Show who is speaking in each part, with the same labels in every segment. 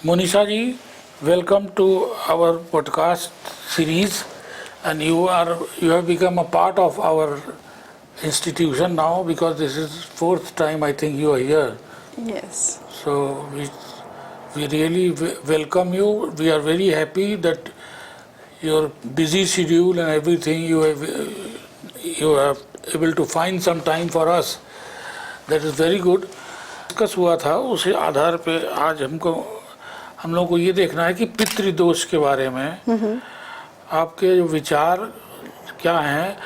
Speaker 1: Monisha ji, welcome to our podcast series, and you have become a part of our institution now, because this is fourth time I think you are here.
Speaker 2: Yes.
Speaker 1: So we really welcome you. We are very happy that your busy schedule and everything you are able to find some time for us. That is very good. Discuss हुआ था, उसी आधार पे आज हम लोग को ये देखना है कि पितृदोष के बारे में आपके जो विचार क्या हैं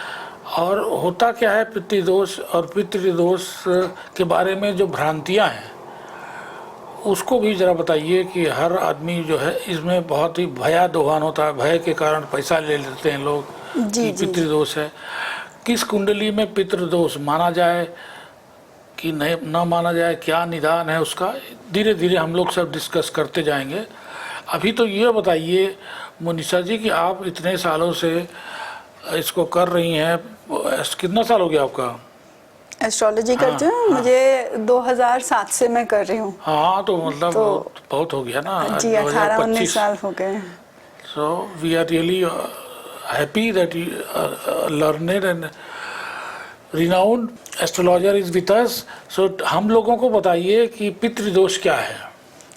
Speaker 1: और होता क्या है पितृदोष, और पितृदोष के बारे में जो भ्रांतियां हैं उसको भी ज़रा बताइए कि हर आदमी जो है इसमें बहुत ही भयादोहन होता है, भय के कारण पैसा ले लेते हैं लोग कि पितृदोष है। किस कुंडली में पितृदोष माना जाए कि नहीं न माना जाए, क्या निदान है उसका, धीरे धीरे हम लोग सब डिस्कस करते जाएंगे। अभी तो ये बताइए मोनिशा जी कि आप इतने सालों से इसको कर रही हैं, कितना साल हो गया आपका?
Speaker 2: एस्ट्रोलॉजी करती हूँ, मुझे 2007 से मैं कर रही हूँ।
Speaker 1: हाँ, तो मतलब बहुत हो गया ना
Speaker 2: जी, 18-19 साल हो गए।
Speaker 1: So we are really happy that you learned and renowned astrologer is with us. So हम लोगों को बताइए कि पितृदोष क्या है।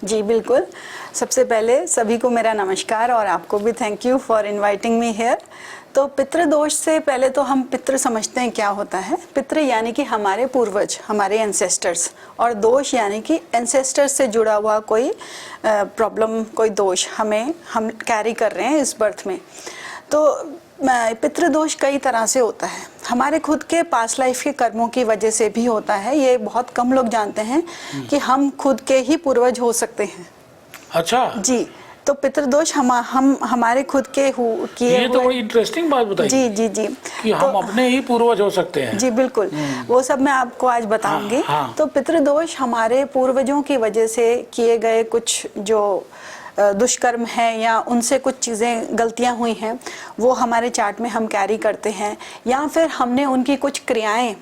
Speaker 2: जी बिल्कुल, सबसे पहले सभी को मेरा नमस्कार और आपको भी thank you for inviting me here. तो पितृदोष से पहले तो हम पितृ समझते हैं क्या होता है। पितृ यानी कि हमारे पूर्वज, हमारे एंसेस्टर्स, और दोष यानी कि एंसेस्टर्स से जुड़ा हुआ कोई प्रॉब्लम, कोई दोष हम कैरी कर रहे हैं इस बर्थ में। तो पितृदोष कई तरह से होता है। हमारे खुद के पास्ट लाइफ के कर्मों की वजह से भी होता है। ये बहुत कम लोग जानते हैं कि हम खुद के ही पूर्वज हो सकते हैं।
Speaker 1: अच्छा
Speaker 2: जी, तो पितृदोष हम हमारे खुद के किए
Speaker 1: ये तो बड़ी इंटरेस्टिंग बात बताई।
Speaker 2: जी जी जी,
Speaker 1: कि हम अपने ही पूर्वज हो सकते हैं।
Speaker 2: जी बिल्कुल, वो सब मैं आपको आज बताऊंगी।
Speaker 1: हाँ।
Speaker 2: तो पितृदोष हमारे पूर्वजों की वजह से किए गए कुछ जो दुष्कर्म है या उनसे कुछ चीज़ें गलतियां हुई हैं वो हमारे चार्ट में हम कैरी करते हैं, या फिर हमने उनकी कुछ क्रियाएं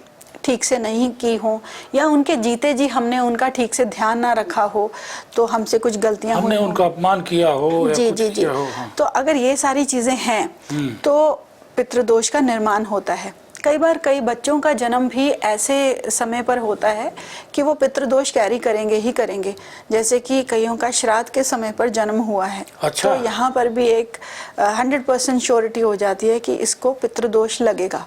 Speaker 2: ठीक से नहीं की हो, या उनके जीते जी हमने उनका ठीक से ध्यान ना रखा हो तो हमसे कुछ गलतियां
Speaker 1: हमने उनका अपमान किया हो या
Speaker 2: जी
Speaker 1: कुछ
Speaker 2: जी जी
Speaker 1: किया हो। हाँ।
Speaker 2: तो अगर ये सारी चीज़ें हैं तो पितृदोष का निर्माण होता है। कई बार कई बच्चों का जन्म भी ऐसे समय पर होता है कि वो पितृदोष कैरी करेंगे ही करेंगे, जैसे कि कईयों का श्राद्ध के समय पर जन्म हुआ है।
Speaker 1: अच्छा।
Speaker 2: तो यहाँ पर भी एक 100% श्योरिटी हो जाती है कि इसको पितृदोष लगेगा।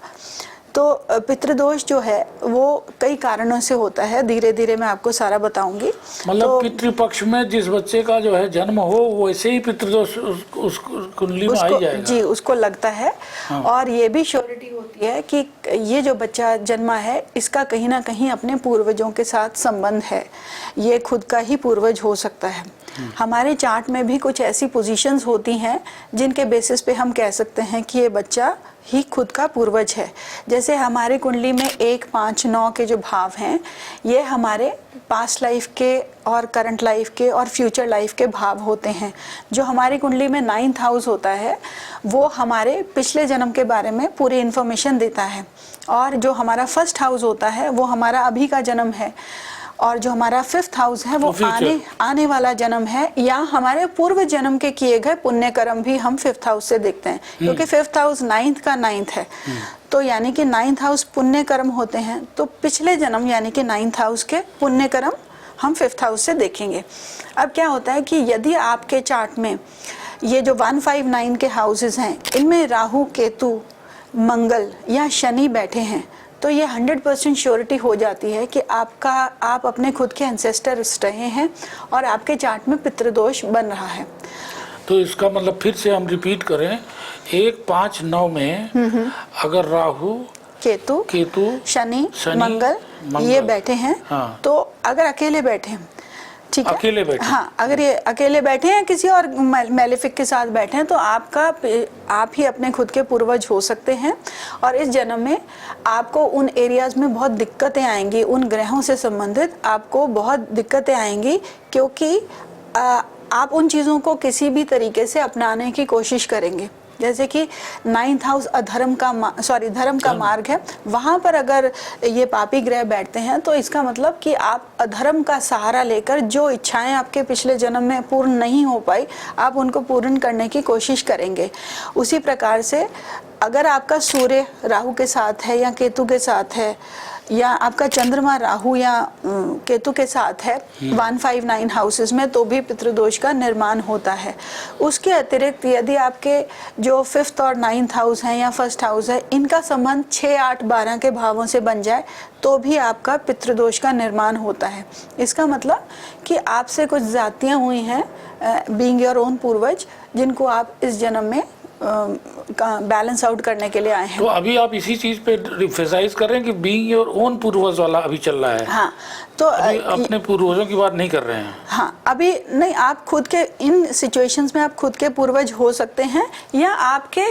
Speaker 2: तो पितृदोष जो है वो कई कारणों से होता है, धीरे धीरे मैं आपको सारा बताऊंगी।
Speaker 1: मतलब
Speaker 2: तो
Speaker 1: पितृपक्ष में जिस बच्चे का जो है जन्म हो वैसे ही पितृदोष उस कुंडली में आ ही जाएगा।
Speaker 2: जी, उसको लगता है।
Speaker 1: हाँ।
Speaker 2: और ये भी श्योरिटी होती है कि ये जो बच्चा जन्मा है इसका कहीं ना कहीं अपने पूर्वजों के साथ संबंध है, ये खुद का ही पूर्वज हो सकता है। हमारे चार्ट में भी कुछ ऐसी पोजीशंस होती हैं जिनके बेसिस पे हम कह सकते हैं कि ये बच्चा ही खुद का पूर्वज है। जैसे हमारे कुंडली में 1, 5, 9 के जो भाव हैं ये हमारे पास्ट लाइफ के और करंट लाइफ के और फ्यूचर लाइफ के भाव होते हैं। जो हमारी कुंडली में 9th हाउस होता है वो हमारे पिछले जन्म के बारे में पूरी इन्फॉर्मेशन देता है, और जो हमारा 1st हाउस होता है वो हमारा अभी का जन्म है, और जो हमारा 5th हाउस है वो आने वाला जन्म है, या हमारे पूर्व जन्म के किए गए पुण्य कर्म भी हम 5th हाउस से देखते हैं, क्योंकि 5th हाउस 9th का 9th है। तो यानी कि 9th हाउस पुण्य कर्म होते हैं, तो पिछले जन्म यानी कि 9th हाउस के पुण्य कर्म हम 5th हाउस से देखेंगे। अब क्या होता है कि यदि आपके चार्ट में ये जो 1, 5, 9 के हाउसेस हैं इनमें राहु, केतु, मंगल या शनि बैठे हैं तो ये 100% श्योरिटी हो जाती है कि आप अपने खुद के एंसेस्टर्स रहे हैं और आपके चार्ट में पितृदोष बन रहा है।
Speaker 1: तो इसका मतलब फिर से हम रिपीट करें, 1, 5, 9 में अगर राहु, केतु, शनि, मंगल ये बैठे हैं। हाँ। तो अगर अकेले बैठे हैं, ठीक है, अकेले बैठे,
Speaker 2: हाँ, अगर ये अकेले बैठे हैं किसी और मैलेफिक के साथ बैठे हैं तो आप ही अपने खुद के पूर्वज हो सकते हैं। और इस जन्म में आपको उन एरियाज में बहुत दिक्कतें आएंगी, उन ग्रहों से संबंधित आपको बहुत दिक्कतें आएंगी, क्योंकि आप उन चीज़ों को किसी भी तरीके से अपनाने की कोशिश करेंगे। जैसे कि 9th हाउस अधर्म का धर्म का मार्ग है, वहाँ पर अगर ये पापी ग्रह बैठते हैं तो इसका मतलब कि आप अधर्म का सहारा लेकर जो इच्छाएं आपके पिछले जन्म में पूर्ण नहीं हो पाई, आप उनको पूर्ण करने की कोशिश करेंगे। उसी प्रकार से अगर आपका सूर्य राहु के साथ है या केतु के साथ है, या आपका चंद्रमा राहु या केतु के साथ है 159 हाउसेस में, तो भी पितृदोष का निर्माण होता है। उसके अतिरिक्त यदि आपके जो 5th और 9th हाउस हैं या 1st हाउस है, इनका संबंध 6, 8, 12 के भावों से बन जाए तो भी आपका पितृदोष का निर्माण होता है। इसका मतलब कि आपसे कुछ जातियाँ हुई हैं बीइंग योर ओन पूर्वज, जिनको आप इस जन्म में बैलेंस आउट करने के लिए आए हैं।
Speaker 1: तो अभी आप इसी चीज पे रिफेसाइज कर रहे हैं कि बीइंग योर ओन पूर्वज वाला अभी चल रहा है।
Speaker 2: हाँ, तो
Speaker 1: अभी अपने पूर्वजों की बात नहीं कर रहे हैं।
Speaker 2: हाँ, अभी नहीं, आप खुद के इन सिचुएशंस में आप खुद के पूर्वज हो सकते हैं या आपके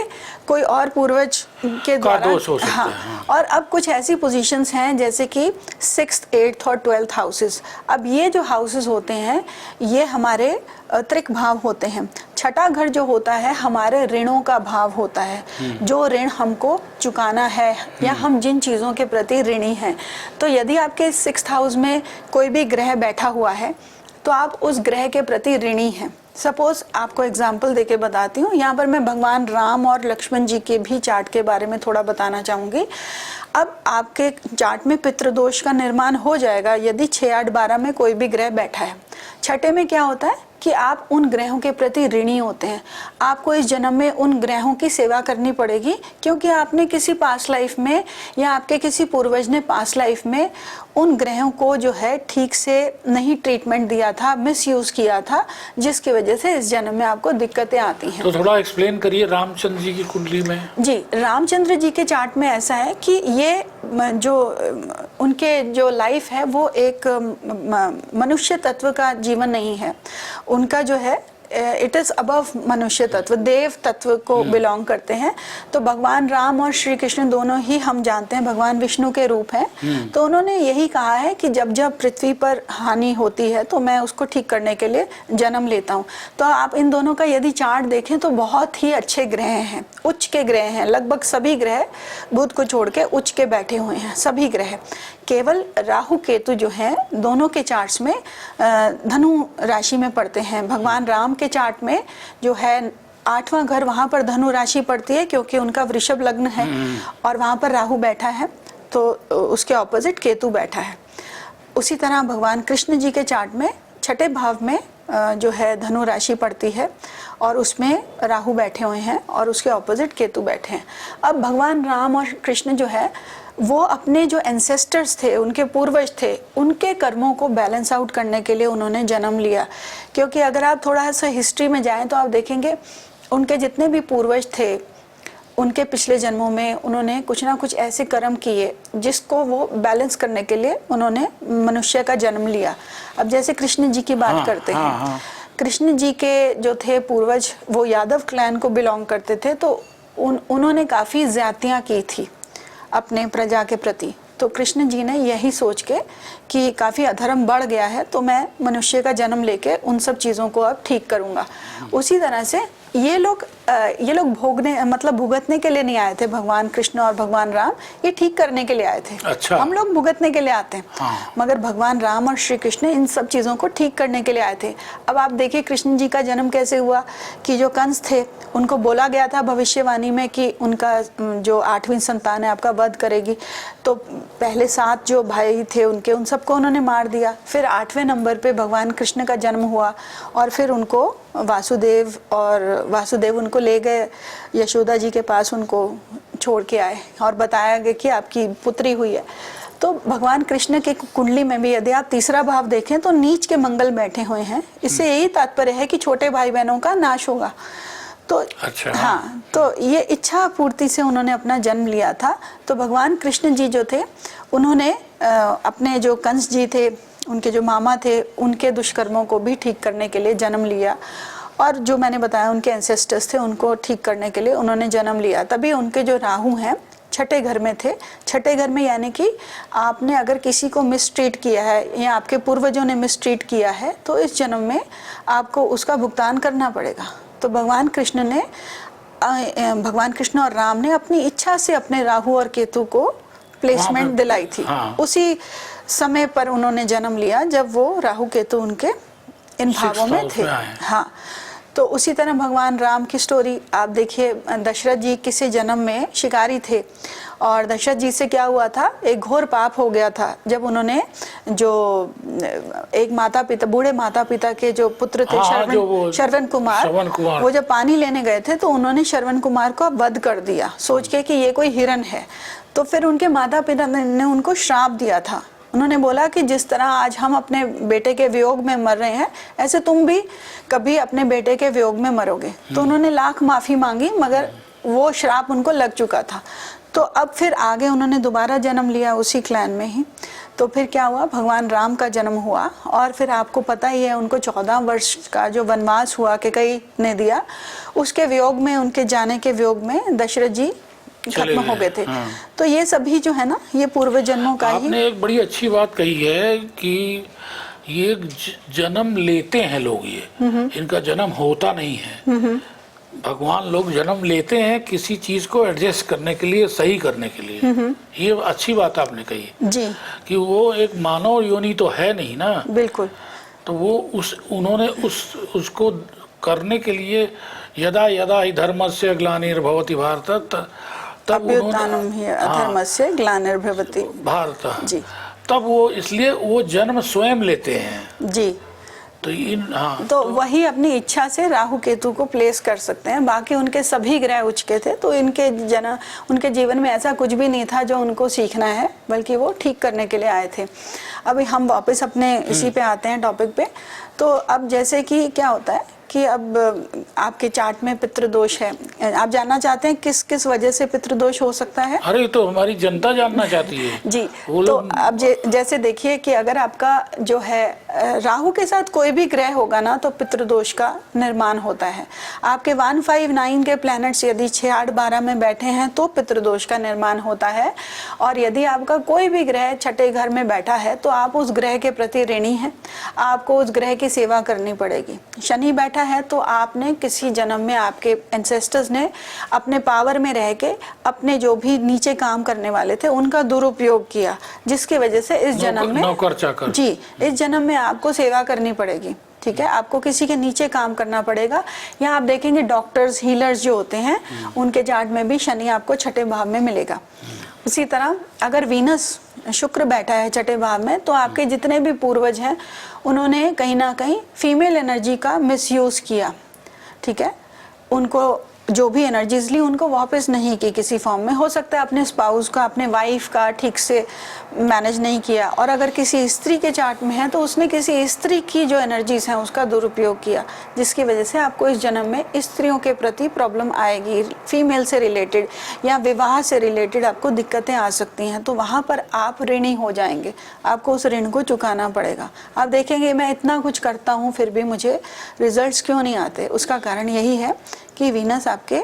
Speaker 2: कोई और पूर्वज के द्वारा
Speaker 1: दोष हो सकते
Speaker 2: हाँ,
Speaker 1: हैं।
Speaker 2: और अब कुछ ऐसी पोजीशंस हैं जैसे कि 6th, 8th और 12th हाउसेस। अब ये जो हाउसेस होते हैं ये हमारे त्रिक भाव होते हैं। छठा घर जो होता है हमारे ऋणों का भाव होता है, जो ऋण हमको चुकाना है या हम जिन चीज़ों के प्रति ऋणी हैं। तो यदि आपके 6th हाउस में कोई भी ग्रह बैठा हुआ है तो आप उस ग्रह के प्रति ऋणी हैं। सपोज आपको एग्जाम्पल देके बताती हूँ, यहाँ पर मैं भगवान राम और लक्ष्मण जी के भी चार्ट के बारे में थोड़ा बताना चाहूँगी। अब आपके चार्ट में पितृदोष का निर्माण हो जाएगा यदि 6, 8, 12 में कोई भी ग्रह बैठा है। छठे में क्या होता है कि आप उन ग्रहों के प्रति ऋणी होते हैं। आपको इस जन्म में उन ग्रहों की सेवा करनी पड़ेगी, क्योंकि आपने किसी पास्ट लाइफ में या आपके किसी पूर्वज ने पास्ट लाइफ में उन ग्रहों को जो है ठीक से नहीं ट्रीटमेंट दिया था, मिसयूज किया था, जिसकी वजह से इस जन्म में आपको दिक्कतें आती हैं।
Speaker 1: तो थोड़ा एक्सप्लेन करिए रामचंद्र जी की कुंडली में।
Speaker 2: जी, रामचंद्र जी के चार्ट में ऐसा है कि ये जो उनके जो लाइफ है वो एक मनुष्य तत्व का जीवन नहीं है। उनका जो है इट इज अबव मनुष्य तत्व, देव तत्व को बिलोंग करते हैं। तो भगवान राम और श्री कृष्ण दोनों ही हम जानते हैं भगवान विष्णु के रूप हैं। तो उन्होंने यही कहा है कि जब जब पृथ्वी पर हानि होती है तो मैं उसको ठीक करने के लिए जन्म लेता हूँ। तो आप इन दोनों का यदि चार्ट देखें तो बहुत ही अच्छे ग्रह हैं, उच्च के ग्रह हैं। लगभग सभी ग्रह बुध को छोड़ के उच्च के बैठे हुए हैं, सभी ग्रह। केवल राहु केतु जो हैं दोनों के चार्ट्स में धनु राशि में पड़ते हैं। भगवान राम के चार्ट में जो है 8वां घर, वहाँ पर धनु राशि पड़ती है क्योंकि उनका वृषभ लग्न है और वहाँ पर राहु बैठा है, तो उसके ऑपोजिट केतु बैठा है। उसी तरह भगवान कृष्ण जी के चार्ट में छठे भाव में जो है धनु राशि पड़ती है और उसमें राहु बैठे हुए हैं और उसके ऑपोजिट केतु बैठे हैं। अब भगवान राम और कृष्ण जो है वो अपने जो एंसेस्टर्स थे, उनके पूर्वज थे, उनके कर्मों को बैलेंस आउट करने के लिए उन्होंने जन्म लिया। क्योंकि अगर आप थोड़ा सा हिस्ट्री में जाएं तो आप देखेंगे उनके जितने भी पूर्वज थे उनके पिछले जन्मों में उन्होंने कुछ ना कुछ ऐसे कर्म किए जिसको वो बैलेंस करने के लिए उन्होंने मनुष्य का जन्म लिया। अब जैसे कृष्ण जी की बात करते हैं, कृष्ण जी के जो थे पूर्वज वो यादव क्लैन को बिलोंग करते थे, तो उन्होंने काफ़ी ज्यादतियाँ की थी अपने प्रजा के प्रति। तो कृष्ण जी ने यही सोच के कि काफ़ी अधर्म बढ़ गया है तो मैं मनुष्य का जन्म लेके उन सब चीज़ों को अब ठीक करूँगा। उसी तरह से ये लोग भोगने मतलब भुगतने के लिए नहीं आए थे। भगवान कृष्ण और भगवान राम ये ठीक करने के लिए आए थे।
Speaker 1: अच्छा।
Speaker 2: हम लोग भुगतने के लिए आते हैं।
Speaker 1: हाँ।
Speaker 2: मगर भगवान राम और श्री कृष्ण इन सब चीज़ों को ठीक करने के लिए आए थे। अब आप देखिए कृष्ण जी का जन्म कैसे हुआ कि जो कंस थे उनको बोला गया था भविष्यवाणी में कि उनका जो 8वीं संतान है आपका वध करेगी। तो पहले 7 जो भाई थे उनके, उन सबको उन्होंने मार दिया। फिर 8वें नंबर पे भगवान कृष्ण का जन्म हुआ और फिर उनको वासुदेव उनको ले गए यशोदा जी के पास, उनको छोड़ के आए और बताया गया कि आपकी पुत्री हुई है। तो भगवान कृष्ण के कुंडली में भी यदि आप तीसरा भाव देखें तो नीच के मंगल बैठे हुए हैं। इससे यही तात्पर्य है कि छोटे भाई बहनों का नाश होगा। तो
Speaker 1: अच्छा।
Speaker 2: हाँ, तो ये इच्छा पूर्ति से उन्होंने अपना जन्म लिया था। तो भगवान कृष्ण जी जो थे उन्होंने अपने जो कंस जी थे, उनके जो मामा थे, उनके दुष्कर्मों को भी ठीक करने के लिए जन्म लिया। और जो मैंने बताया उनके एंसेस्टर्स थे उनको ठीक करने के लिए उन्होंने जन्म लिया। तभी उनके जो राहु हैं छठे घर में थे। छठे घर में यानी कि आपने अगर किसी को मिसट्रीट किया है या आपके पूर्वजों ने मिसट्रीट किया है तो इस जन्म में आपको उसका भुगतान करना पड़ेगा। तो भगवान कृष्ण ने भगवान कृष्ण और राम ने अपनी इच्छा से अपने राहु और केतु को प्लेसमेंट दिलाई थी।
Speaker 1: हाँ।
Speaker 2: उसी समय पर उन्होंने जन्म लिया जब वो राहु केतु उनके इन भावों में थे। हाँ, तो उसी तरह भगवान राम की स्टोरी आप देखिए, दशरथ जी किसी जन्म में शिकारी थे और दशरथ जी से क्या हुआ था, एक घोर पाप हो गया था जब उन्होंने जो एक माता पिता, बूढ़े माता पिता के जो पुत्र थे, श्रवण कुमार, वो जब पानी लेने गए थे तो उन्होंने श्रवण कुमार को वध कर दिया सोच के कि ये कोई हिरण है। तो फिर उनके माता पिता ने उनको श्राप दिया था। उन्होंने बोला कि जिस तरह आज हम अपने बेटे के वियोग में मर रहे हैं, ऐसे तुम भी कभी अपने बेटे के वियोग में मरोगे। तो उन्होंने लाख माफी मांगी, मगर वो श्राप उनको लग चुका था। तो अब फिर आगे उन्होंने दोबारा जन्म लिया उसी क्लैन में ही। तो फिर क्या हुआ, भगवान राम का जन्म हुआ और फिर आपको पता ही है उनको 14 वर्ष का जो वनवास हुआ कैकेयी ने दिया, उसके वियोग में, उनके जाने के वियोग में दशरथ जी खत्म हो गए थे। हाँ। तो ये सभी जो है ना, ये पूर्व जन्मों का ही।
Speaker 1: आपने एक बड़ी अच्छी बात कही है कि ये जन्म लेते हैं लोग, ये इनका जन्म होता नहीं है। भगवान लोग जन्म लेते हैं किसी चीज को एडजस्ट करने के लिए, सही करने के लिए। ये अच्छी बात आपने कही
Speaker 2: जी,
Speaker 1: कि वो एक मानव योनि तो है नहीं ना।
Speaker 2: बिल्कुल।
Speaker 1: तो वो उन्होंने उसको करने के लिए यदा यदा ही धर्मस्य ग्लानिर्भवति भारत
Speaker 2: अभ्युत्थानम ही अधर्मस्य ग्लानिर्भवति भारत
Speaker 1: जी। तब वो इसलिए वो जन्म स्वयं लेते हैं
Speaker 2: जी।
Speaker 1: तो
Speaker 2: तो वही अपनी इच्छा से राहु केतु को प्लेस कर सकते हैं। बाकी उनके सभी ग्रह उच्च के थे, तो उनके जीवन में ऐसा कुछ भी नहीं था जो उनको सीखना है, बल्कि वो ठीक करने के लिए आए थे। अभी हम वापस अपने इसी पे आते हैं टॉपिक पे। तो अब जैसे कि क्या होता है कि अब आपके चार्ट में पितृदोष है, आप जानना चाहते हैं किस किस वजह से पितृदोष हो सकता है?
Speaker 1: अरे तो हमारी जनता जानना चाहती है
Speaker 2: जी। तो अब जैसे देखिए कि अगर आपका जो है राहु के साथ कोई भी ग्रह होगा ना, तो पितृदोष का निर्माण होता है। आपके 159 के प्लैनेट्स यदि 6, 8, 12 में बैठे हैं तो पितृदोष का निर्माण होता है। और यदि आपका कोई भी ग्रह छठे घर में बैठा है तो आप उस ग्रह के प्रति ऋणी हैं, आपको उस ग्रह की सेवा करनी पड़ेगी। शनि बैठा है तो आपने किसी जन्म में, आपके एंसेस्टर्स ने अपने पावर में रह के अपने जो भी नीचे काम करने वाले थे उनका दुरुपयोग किया, जिसकी वजह से इस जन्म में
Speaker 1: नौकर चाकर
Speaker 2: जी, इस जन्म में आपको सेवा करनी पड़ेगी। ठीक है, आपको किसी के नीचे काम करना पड़ेगा। या आप देखेंगे डॉक्टर्स, हीलर्स जो होते हैं, उनके चार्ट में भी शनि आपको छठे भाव में मिलेगा। उसी तरह अगर वीनस, शुक्र बैठा है छठे भाव में, तो आपके जितने भी पूर्वज हैं उन्होंने कहीं ना कहीं फीमेल एनर्जी का मिसयूज किया। ठीक है, उनको जो भी एनर्जीज ली उनको वापस नहीं की किसी फॉर्म में। हो सकता है अपने स्पाउस का, अपने वाइफ का ठीक से मैनेज नहीं किया। और अगर किसी स्त्री के चार्ट में है तो उसने किसी स्त्री की जो एनर्जीज हैं उसका दुरुपयोग किया, जिसकी वजह से आपको इस जन्म में स्त्रियों के प्रति प्रॉब्लम आएगी। फीमेल से रिलेटेड या विवाह से रिलेटेड आपको दिक्कतें आ सकती हैं, तो वहाँ पर आप ऋणी हो जाएंगे, आपको उस ऋण को चुकाना पड़ेगा। आप देखेंगे मैं इतना कुछ करता हूँ फिर भी मुझे रिजल्ट्स क्यों नहीं आते, उसका कारण यही है कि वीनस आपके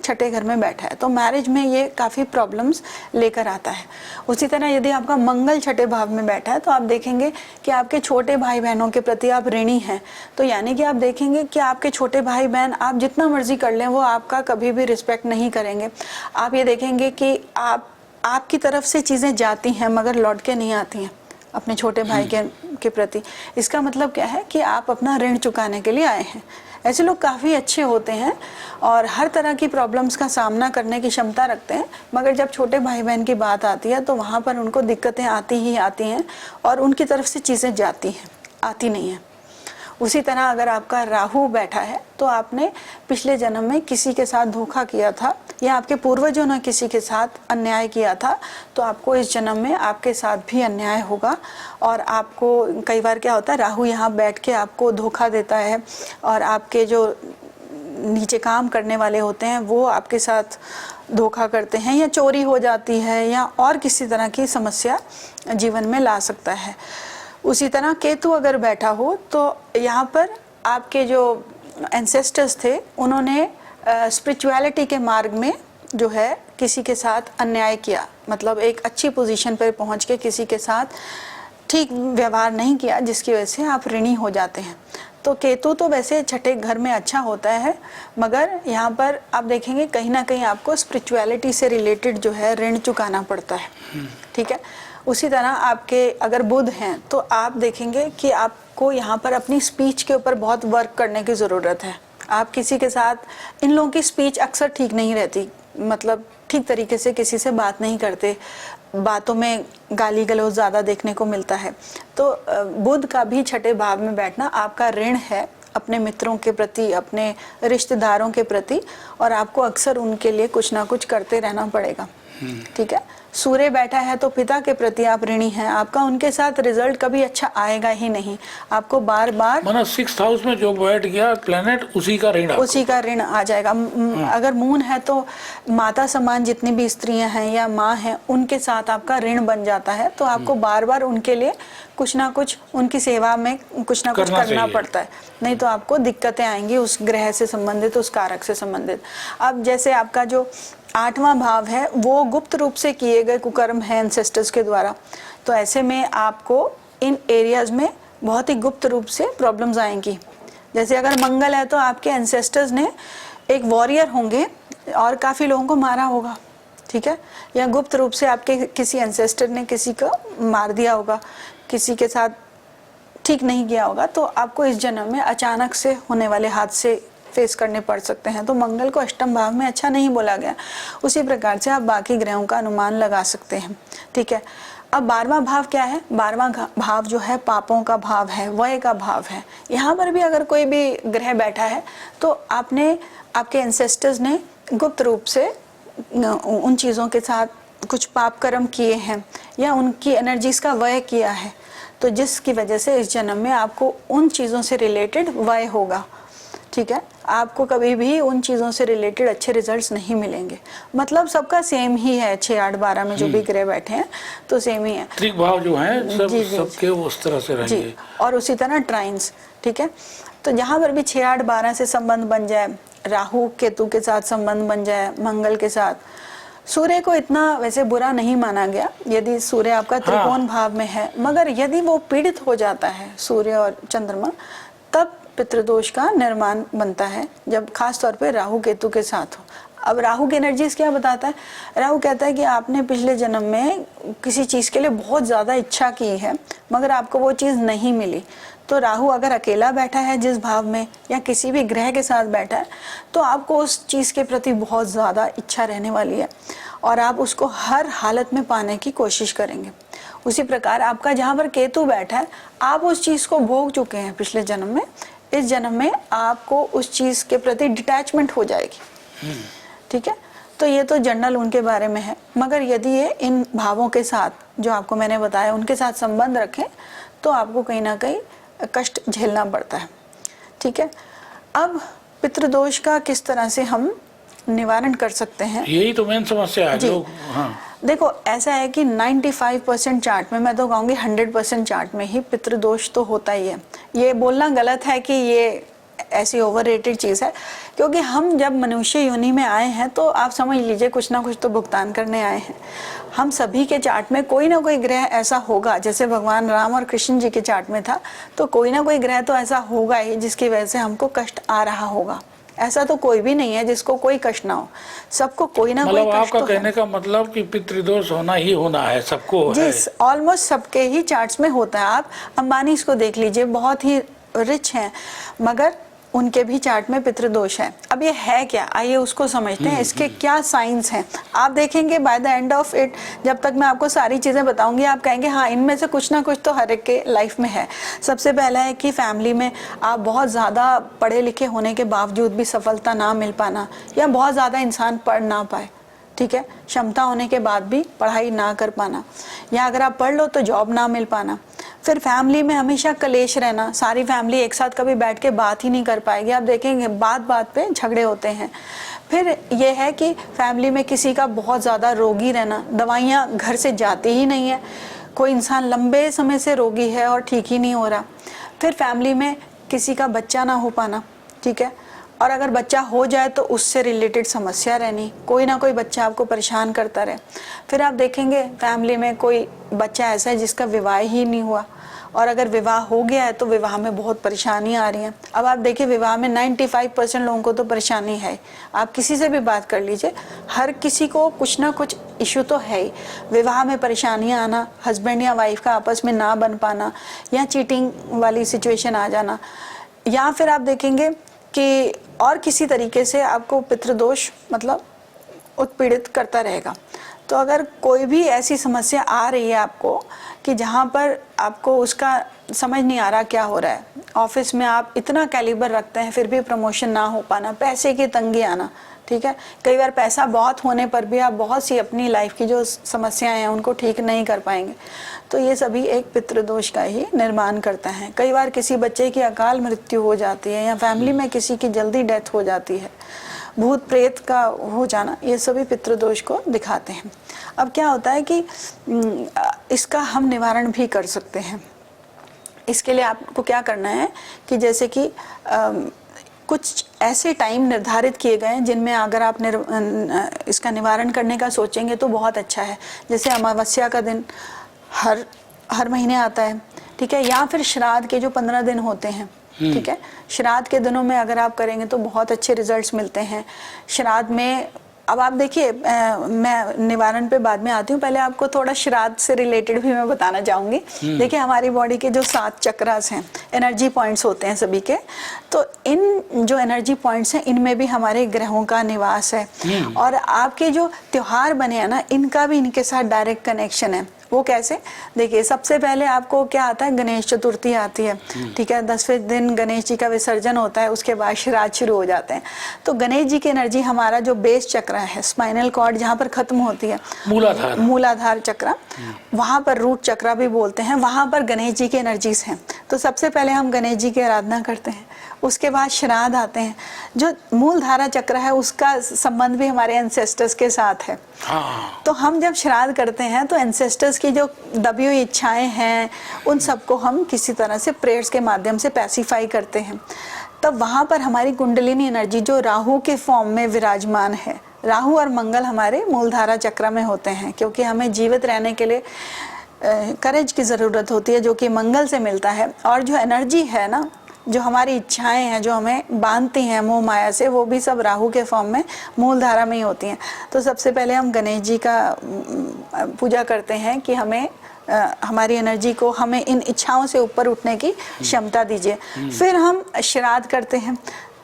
Speaker 2: छठे घर में बैठा है। तो मैरिज में ये काफ़ी प्रॉब्लम्स लेकर आता है। उसी तरह यदि आपका मंगल छठे भाव में बैठा है तो आप देखेंगे कि आपके छोटे भाई बहनों के प्रति आप ऋणी हैं। तो यानी कि आप देखेंगे कि आपके छोटे भाई बहन आप जितना मर्जी कर लें वो आपका कभी भी रिस्पेक्ट नहीं करेंगे। आप ये देखेंगे कि आपकी तरफ से चीज़ें जाती हैं मगर लौट के नहीं आती हैं अपने छोटे भाई के प्रति। इसका मतलब क्या है कि आप अपना ऋण चुकाने के लिए आए हैं। ऐसे लोग काफ़ी अच्छे होते हैं और हर तरह की प्रॉब्लम्स का सामना करने की क्षमता रखते हैं, मगर जब छोटे भाई बहन की बात आती है तो वहाँ पर उनको दिक्कतें आती ही आती हैं और उनकी तरफ से चीज़ें जाती हैं, आती नहीं हैं। उसी तरह अगर आपका राहु बैठा है तो आपने पिछले जन्म में किसी के साथ धोखा किया था या आपके पूर्वजों ने किसी के साथ अन्याय किया था, तो आपको इस जन्म में आपके साथ भी अन्याय होगा। और आपको कई बार क्या होता है, राहु यहाँ बैठ के आपको धोखा देता है और आपके जो नीचे काम करने वाले होते हैं वो आपके साथ धोखा करते हैं या चोरी हो जाती है या और किसी तरह की समस्या जीवन में ला सकता है। उसी तरह केतु अगर बैठा हो तो यहाँ पर आपके जो एंसेस्टर्स थे उन्होंने स्पिरिचुअलिटी के मार्ग में जो है किसी के साथ अन्याय किया, मतलब एक अच्छी पोजीशन पर पहुँच के किसी के साथ ठीक व्यवहार नहीं किया, जिसकी वजह से आप ऋणी हो जाते हैं। तो केतु तो वैसे छठे घर में अच्छा होता है, मगर यहाँ पर आप देखेंगे कहीं ना कहीं आपको स्पिरिचुअलिटी से रिलेटेड जो है ऋण चुकाना पड़ता है। ठीक है, उसी तरह आपके अगर बुध हैं तो आप देखेंगे कि आपको यहाँ पर अपनी स्पीच के ऊपर बहुत वर्क करने की ज़रूरत है। आप किसी के साथ, इन लोगों की स्पीच अक्सर ठीक नहीं रहती, मतलब ठीक तरीके से किसी से बात नहीं करते, बातों में गाली गलौज ज़्यादा देखने को मिलता है। तो बुध का भी छठे भाव में बैठना आपका ऋण है अपने मित्रों के प्रति, अपने रिश्तेदारों के प्रति, और आपको अक्सर उनके लिए कुछ ना कुछ करते रहना पड़ेगा। ठीक है, सूर्य बैठा है तो पिता के प्रति आप ऋणी हैं, आपका उनके साथ रिजल्ट कभी अच्छा आएगा ही नहीं, आपको बार बार
Speaker 1: माना 6th हाउस में जो बैठ गया प्लेनेट उसी का ऋण
Speaker 2: आ जाएगा। अगर मून है तो माता समान जितनी भी स्त्रियां हैं या माँ हैं उनके साथ आपका ऋण बन जाता है, तो आपको बार बार उनके लिए कुछ ना कुछ, उनकी सेवा में कुछ ना कुछ करना पड़ता है, नहीं तो आपको दिक्कतें आएंगी उस ग्रह से संबंधित, उस कारक से संबंधित। अब जैसे आपका जो 8वां भाव है वो गुप्त रूप से किए गए कुकर्म है एंसेस्टर्स के द्वारा, तो ऐसे में आपको इन एरियाज में बहुत ही गुप्त रूप से प्रॉब्लम्स आएंगी। जैसे अगर मंगल है तो आपके एंसेस्टर्स ने एक वॉरियर होंगे और काफ़ी लोगों को मारा होगा। ठीक है, या गुप्त रूप से आपके किसी एंसेस्टर ने किसी को मार दिया होगा, किसी के साथ ठीक नहीं किया होगा, तो आपको इस जन्म में अचानक से होने वाले हादसे फेस करने पड़ सकते हैं। तो मंगल को अष्टम भाव में अच्छा नहीं बोला गया, उसी प्रकार से आप बाकी ग्रहों का अनुमान लगा सकते हैं। ठीक है, अब 12वां भाव क्या है? 12वां भाव जो है पापों का भाव है, व्यय का भाव है। यहाँ पर भी अगर कोई भी ग्रह बैठा है तो आपके एंसेस्टर्स ने गुप्त रूप से उन चीज़ों के साथ कुछ पाप कर्म किए हैं या उनकी एनर्जीज का व्यय किया है, तो जिसकी वजह से इस जन्म में आपको उन चीज़ों से रिलेटेड व्यय होगा। ठीक है, आपको कभी भी उन चीज़ों से रिलेटेड अच्छे रिजल्ट्स नहीं मिलेंगे। मतलब सबका सेम ही है, 6, 8, 12 में जो भी ग्रह बैठे हैं तो सेम ही है।
Speaker 1: त्रिक भाव जो है सबके उस तरह से रहेंगे।
Speaker 2: और उसी तरह ट्राइन्स। ठीक है, तो जहाँ पर भी 6, 8, 12 से संबंध बन जाए, राहु केतु के साथ संबंध बन जाए, मंगल के साथ, सूर्य को इतना वैसे बुरा नहीं माना गया यदि सूर्य आपका त्रिकोण भाव में है, मगर यदि वो पीड़ित हो जाता है सूर्य और चंद्रमा, तब पितृदोष का निर्माण बनता है, जब खास तौर पे राहु केतु के साथ हो। अब राहु की एनर्जीज क्या बताता है? राहु कहता है कि आपने पिछले जन्म में किसी चीज़ के लिए बहुत ज़्यादा इच्छा की है मगर आपको वो चीज़ नहीं मिली। तो राहु अगर अकेला बैठा है जिस भाव में या किसी भी ग्रह के साथ बैठा है तो आपको उस चीज़ के प्रति बहुत ज़्यादा इच्छा रहने वाली है और आप उसको हर हालत में पाने की कोशिश करेंगे। उसी प्रकार आपका जहाँ पर केतु बैठा है, आप उस चीज़ को भोग चुके हैं पिछले जन्म में, इस जन्म में आपको उस चीज़ के प्रति डिटैचमेंट हो जाएगी। ठीक है, तो ये तो जनरल उनके बारे में है, मगर यदि ये इन भावों के साथ जो आपको मैंने बताया उनके साथ संबंध रखें तो आपको कहीं ना कहीं कष्ट झेलना पड़ता है। ठीक है, अब पितृदोष का किस तरह से हम निवारण कर सकते हैं,
Speaker 1: यही तो मेन समस्या है लोग। हाँ,
Speaker 2: देखो ऐसा है कि 95% चार्ट में, मैं तो कहूँगी 100% चार्ट में ही पितृदोष तो होता ही है। ये बोलना गलत है कि ये ऐसी ओवररेटेड चीज़ है, क्योंकि हम जब मनुष्य योनि में आए हैं तो आप समझ लीजिए कुछ ना कुछ तो भुगतान करने आए हैं। हम सभी के चार्ट में कोई ना कोई ग्रह ऐसा होगा, जैसे भगवान राम और कृष्ण जी के चार्ट में था, तो कोई ना कोई ग्रह तो ऐसा होगा ही जिसकी वजह से हमको कष्ट आ रहा होगा। ऐसा तो कोई भी नहीं है जिसको कोई कष्ट ना हो, सबको कोई ना कोई कष्ट
Speaker 1: आपका
Speaker 2: तो
Speaker 1: कहने का मतलब कि पितृदोष होना ही होना है, सबको
Speaker 2: जी, ऑलमोस्ट सबके ही चार्ट्स में होता है। आप अंबानी को देख लीजिए, बहुत ही रिच हैं मगर उनके भी चार्ट में पितृदोष है। अब ये है क्या, आइए उसको समझते हैं, इसके क्या साइंस हैं। आप देखेंगे by the end of it, जब तक मैं आपको सारी चीज़ें बताऊंगी आप कहेंगे हाँ इनमें से कुछ ना कुछ तो हर एक के लाइफ में है। सबसे पहला है कि फैमिली में आप बहुत ज़्यादा पढ़े लिखे होने के बावजूद भी सफलता ना मिल पाना, या बहुत ज़्यादा इंसान पढ़ ना पाए, ठीक है, क्षमता होने के बाद भी पढ़ाई ना कर पाना, या अगर आप पढ़ लो तो जॉब ना मिल पाना। फिर फैमिली में हमेशा कलेश रहना, सारी फैमिली एक साथ कभी बैठ के बात ही नहीं कर पाएगी, आप देखेंगे बात बात पे झगड़े होते हैं। फिर ये है कि फैमिली में किसी का बहुत ज़्यादा रोगी रहना, दवाइयाँ घर से जाती ही नहीं है, कोई इंसान लंबे समय से रोगी है और ठीक ही नहीं हो रहा। फिर फैमिली में किसी का बच्चा ना हो पाना, ठीक है, और अगर बच्चा हो जाए तो उससे रिलेटेड समस्या रहनी, कोई ना कोई बच्चा आपको परेशान करता रहे। फिर आप देखेंगे फैमिली में कोई बच्चा ऐसा है जिसका विवाह ही नहीं हुआ और अगर विवाह हो गया है तो विवाह में बहुत परेशानियां आ रही हैं। अब आप देखिए विवाह में 95% लोगों को तो परेशानी है। आप किसी से भी बात कर लीजिए, हर किसी को कुछ ना कुछ इशू तो है ही। विवाह में परेशानियां आना, हस्बैंड या वाइफ का आपस में ना बन पाना, या चीटिंग वाली सिचुएशन आ जाना, या फिर आप देखेंगे कि और किसी तरीके से आपको पितृदोष मतलब उत्पीड़ित करता रहेगा। तो अगर कोई भी ऐसी समस्या आ रही है आपको कि जहाँ पर आपको उसका समझ नहीं आ रहा क्या हो रहा है, ऑफिस में आप इतना कैलिबर रखते हैं फिर भी प्रमोशन ना हो पाना, पैसे की तंगी आना, ठीक है, कई बार पैसा बहुत होने पर भी आप बहुत सी अपनी लाइफ की जो समस्याएं हैं उनको ठीक नहीं कर पाएंगे, तो ये सभी एक पितृदोष का ही निर्माण करता है। कई बार किसी बच्चे की अकाल मृत्यु हो जाती है, या फैमिली में किसी की जल्दी डेथ हो जाती है, भूत प्रेत का हो जाना, ये सभी पितृदोष को दिखाते हैं। अब क्या होता है कि इसका हम निवारण भी कर सकते हैं। इसके लिए आपको क्या करना है कि जैसे कि कुछ ऐसे टाइम निर्धारित किए गए हैं जिनमें अगर आप इसका निवारण करने का सोचेंगे तो बहुत अच्छा है। जैसे अमावस्या का दिन हर महीने आता है, ठीक है, या फिर श्राद्ध के जो 15 दिन होते हैं, ठीक है, श्राद्ध के दिनों में अगर आप करेंगे तो बहुत अच्छे रिजल्ट्स मिलते हैं। श्राद्ध में अब आप देखिए, मैं निवारण पे बाद में आती हूँ, पहले आपको थोड़ा श्राद्ध से रिलेटेड भी मैं बताना चाहूँगी। देखिए हमारी बॉडी के जो 7 चक्रास हैं, एनर्जी पॉइंट्स होते हैं सभी के, तो इन जो एनर्जी पॉइंट्स हैं इनमें भी हमारे ग्रहों का निवास है, और आपके जो त्योहार बने हैं ना, इनका भी इनके साथ डायरेक्ट कनेक्शन है। वो कैसे? देखिए सबसे पहले आपको क्या आता है, गणेश चतुर्थी आती है, ठीक है, 10वें दिन गणेश जी का विसर्जन होता है, उसके बाद श्राद्ध शुरू हो जाते हैं। तो गणेश जी की एनर्जी हमारा जो बेस चक्र है, स्पाइनल कॉर्ड जहाँ पर खत्म होती है, मूलाधार चक्र, वहाँ पर रूट चक्र भी बोलते हैं, वहाँ पर गणेश जी की एनर्जीज हैं। तो सबसे पहले हम गणेश जी की आराधना करते हैं, उसके बाद श्राद्ध आते हैं। जो मूलधारा चक्र है उसका संबंध भी हमारे एंसेस्टर्स के साथ है। तो हम जब श्राद्ध करते हैं तो एंसेस्टर्स की जो दबी हुई इच्छाएं हैं उन सबको हम किसी तरह से प्रेयर्स के माध्यम से पैसिफाई करते हैं। तब वहाँ पर हमारी कुंडलिनी एनर्जी जो राहु के फॉर्म में विराजमान है, राहु और मंगल हमारे मूलधारा चक्र में होते हैं, क्योंकि हमें जीवित रहने के लिए करेज की ज़रूरत होती है जो कि मंगल से मिलता है। और जो एनर्जी है ना, जो हमारी इच्छाएं हैं जो हमें बांधती हैं मोह माया से, वो भी सब राहु के फॉर्म में मूलधारा में ही होती हैं। तो सबसे पहले हम गणेश जी का पूजा करते हैं कि हमें हमारी एनर्जी को, हमें इन इच्छाओं से ऊपर उठने की क्षमता दीजिए। फिर हम श्राद्ध करते हैं,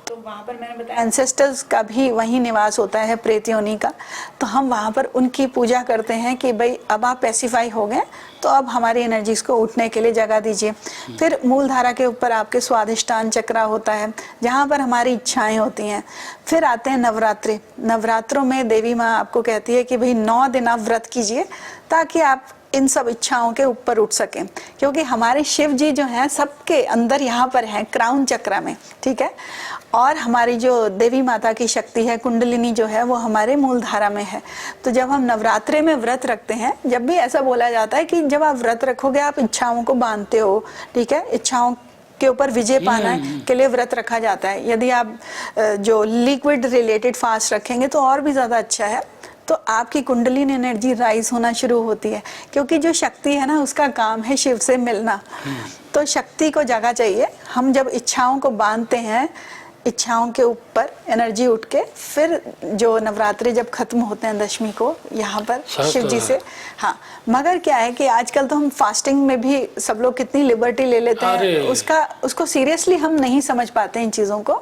Speaker 2: तो वहाँ पर मैंने बताया एंसेस्टर्स का भी वही निवास होता है, प्रेत योनि का। तो हम वहाँ पर उनकी पूजा करते हैं कि भाई अब आप पैसिफाई हो गए, तो अब हमारी एनर्जीज को उठने के लिए जगह दीजिए। फिर मूलधारा के ऊपर आपके स्वादिष्टान चक्र होता है जहाँ पर हमारी इच्छाएं होती हैं। फिर आते हैं नवरात्रि। नवरात्रों में देवी माँ आपको कहती है कि भाई 9 दिन आप व्रत कीजिए ताकि आप इन सब इच्छाओं के ऊपर उठ सकें, क्योंकि हमारे शिव जी जो हैं सबके अंदर यहाँ पर हैं क्राउन चक्र में, ठीक है, और हमारी जो देवी माता की शक्ति है कुंडलिनी जो है वो हमारे मूलधारा में है। तो जब हम नवरात्रे में व्रत रखते हैं, जब भी ऐसा बोला जाता है कि जब आप व्रत रखोगे आप इच्छाओं को बांधते हो, ठीक है, इच्छाओं के ऊपर विजय पाना के लिए व्रत रखा जाता है। यदि आप जो लिक्विड रिलेटेड फास्ट रखेंगे तो और भी ज़्यादा अच्छा है। तो आपकी कुंडलिनी एनर्जी राइज होना शुरू होती है, क्योंकि जो शक्ति है ना उसका काम है शिव से मिलना। तो शक्ति को जगह चाहिए। हम जब इच्छाओं को बांधते हैं, इच्छाओं के ऊपर एनर्जी उठ के, फिर जो नवरात्रि जब खत्म होते हैं दशमी को, यहाँ पर शिव जी से, हाँ, मगर क्या है कि आजकल तो हम फास्टिंग में भी सब लोग कितनी लिबर्टी ले लेते हैं, उसको सीरियसली हम नहीं समझ पाते इन चीज़ों को।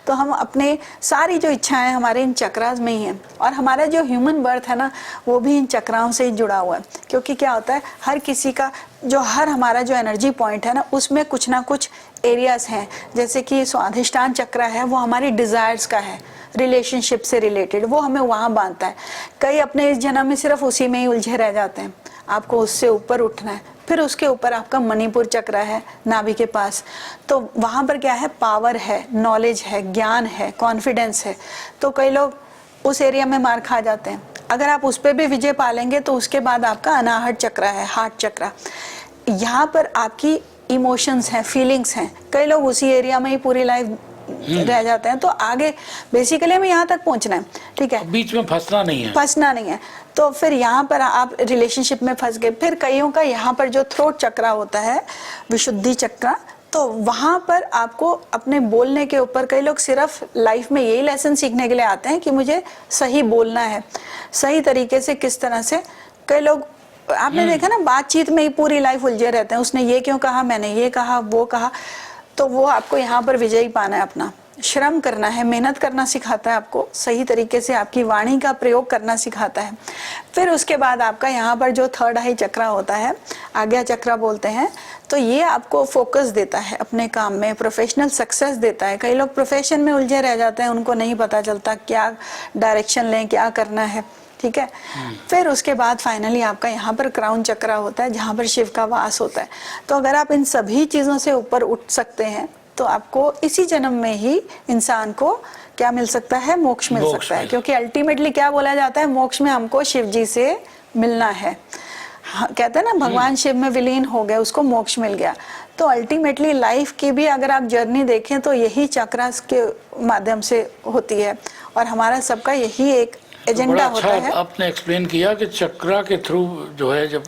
Speaker 2: तो हम अपने सारी जो इच्छाएं हमारे इन चक्रास में ही हैं, और हमारा जो ह्यूमन बर्थ है ना वो भी इन चक्राओं से ही जुड़ा हुआ है। क्योंकि क्या होता है, हर किसी का हमारा जो एनर्जी पॉइंट है ना उसमें कुछ ना कुछ एरियाज हैं। जैसे कि स्वाधिष्ठान चक्र है वो हमारी डिजायर्स का है, रिलेशनशिप से रिलेटेड, वो हमें वहाँ बांधता है। कई अपने इस जन्म में सिर्फ उसी में ही उलझे रह जाते हैं। आपको उससे ऊपर उठना है। फिर उसके ऊपर आपका मणिपुर चक्र है नाभि के पास, तो वहाँ पर क्या है, पावर है, नॉलेज है, ज्ञान है, कॉन्फिडेंस है। तो कई लोग उस एरिया में मार खा जाते हैं। अगर आप उस पर भी विजय पालेंगे तो उसके बाद आपका अनाहत चक्र है, हार्ट चक्र, यहाँ पर आपकी इमोशंस हैं, फीलिंग्स हैं। कई लोग उसी एरिया में ही पूरी लाइफ रह जाते हैं, तो आगे बेसिकली हमें यहाँ तक पहुँचना है, ठीक है,
Speaker 1: बीच में फंसना नहीं है।
Speaker 2: फंसना नहीं है। तो फिर यहाँ पर आप रिलेशनशिप में फंस गए। फिर कईयों का यहाँ पर जो थ्रोट चक्रा होता है, विशुद्धि चक्रा, तो वहाँ पर आपको अपने बोलने के ऊपर, कई लोग सिर्फ लाइफ में यही लेसन सीखने के लिए आते हैं कि मुझे सही बोलना है, सही तरीके से किस तरह से। कई लोग आपने देखा ना, बातचीत में ही पूरी लाइफ उलझे रहते हैं, उसने ये क्यों कहा, मैंने ये कहा, वो कहा। तो वो आपको यहाँ पर विजयी पाना है, अपना श्रम करना है, मेहनत करना सिखाता है आपको, सही तरीके से आपकी वाणी का प्रयोग करना सिखाता है। फिर उसके बाद आपका यहाँ पर जो थर्ड आई चक्रा होता है, आज्ञा चक्रा बोलते हैं, तो ये आपको फोकस देता है अपने काम में, प्रोफेशनल सक्सेस देता है। कई लोग प्रोफेशन में उलझे रह जाते हैं, उनको नहीं पता चलता क्या डायरेक्शन लें, क्या करना है, ठीक है। फिर उसके बाद फाइनली आपका यहाँ पर क्राउन चक्रा होता है, जहाँ पर शिव का वास होता है। तो अगर आप इन सभी चीज़ों से ऊपर उठ सकते हैं तो आपको इसी जन्म में ही इंसान को क्या मिल सकता है, मोक्ष मिल सकता है। क्योंकि अल्टीमेटली क्या बोला जाता है, मोक्ष में हमको शिव जी से मिलना है। हाँ, कहते हैं ना, भगवान शिव में विलीन हो गए, उसको मोक्ष मिल गया। तो अल्टीमेटली लाइफ की भी अगर आप जर्नी देखें तो यही चक्रास के माध्यम से होती है, और हमारा सबका यही एक एजेंडा होता है।
Speaker 1: आपने एक्सप्लेन किया कि चक्रा के थ्रू जो है, जब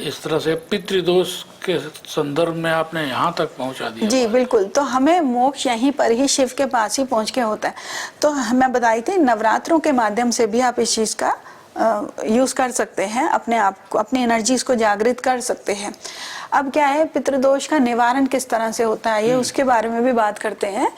Speaker 1: इस तरह से पितृदोष के संदर्भ में आपने यहाँ तक पहुँचा दिया।
Speaker 2: जी बिल्कुल। तो हमें मोक्ष यहीं पर ही शिव के पास ही पहुँच के होता है। तो मैं बताई थी, नवरात्रों के माध्यम से भी आप इस चीज़ का यूज़ कर सकते हैं, अपने आप को, अपनी एनर्जीज को जागृत कर सकते हैं। अब क्या है, पितृदोष का निवारण किस तरह से होता है, ये उसके बारे में भी बात करते हैं।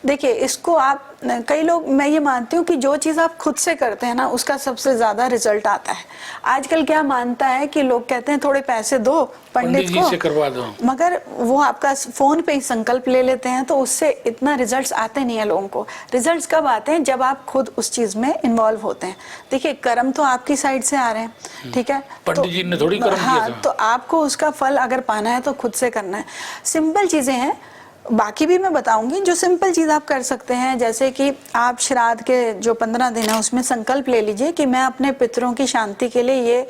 Speaker 2: देखिए, इसको आप, कई लोग, मैं ये मानती हूँ कि जो चीज़ आप खुद से करते हैं ना, उसका सबसे ज़्यादा रिजल्ट आता है। आजकल क्या मानता है कि लोग कहते हैं थोड़े पैसे दो पंडित
Speaker 1: जी से करवा दो,
Speaker 2: मगर वो आपका फ़ोन पे ही संकल्प ले लेते हैं, तो उससे इतना रिजल्ट्स आते नहीं है लोगों को। रिजल्ट्स कब आते हैं, जब आप खुद उस चीज़ में इन्वॉल्व होते हैं। देखिए, कर्म तो आपकी साइड से आ रहे हैं, ठीक है,
Speaker 1: पंडित जी ने थोड़ी कर्म किया था।
Speaker 2: तो आपको उसका फल अगर पाना है तो खुद से करना है। सिंपल चीज़ें हैं, बाकी भी मैं बताऊंगी। जो सिंपल चीज़ आप कर सकते हैं, जैसे कि आप श्राद्ध के जो 15 दिन है उसमें संकल्प ले लीजिए कि मैं अपने पितरों की शांति के लिए ये